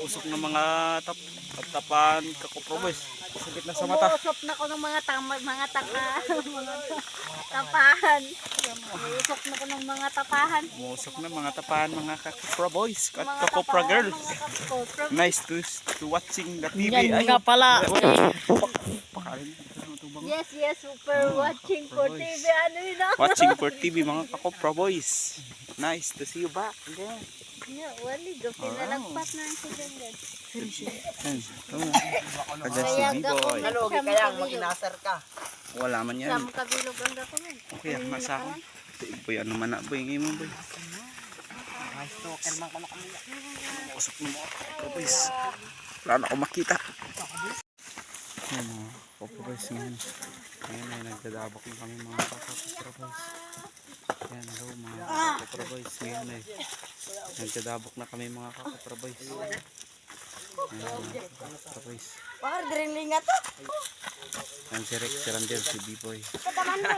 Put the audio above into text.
usok ng mga tapan kakuprobes. Sakit na sa mata. Umuusok na ko ng mga mga tapahan. Umuusok na ko ng mga tapahan. Umusok na mga tapan mga kakupra boys at Mga kakupra tapahan, girls. mga kakupra. Nice to watching the TV. Yan nga pala. Pakain. Yes, super watching for boys. TV. Ano yun ah? Watching for TV mga kakupra boys. Nice to see you back again. Yeah, wali. Pinalagpat na ang sigangan. Kaya si Kaya B-boy. gawin Kaya kaya mag-inasar ka. Wala man yan. Sam kabilog ang gawin. Okay, masa ako. Boy, ano man na boy, ngayon mo boy. Stalker man ka na kami. Usok ng mga kakupra boys. Wala na akong makita. Yan mga kakupra boys ngayon. Ngayon ay nagdadabak na kami mga kakupra boys. Yan, hello mga kakupra boys. Ngayon ay nagdadabak na kami mga kakupra boys. Yan mga kakupra boys. Bakit diring lingat to? Yan si Rex, si Randel, si B-boy. Kataman mo.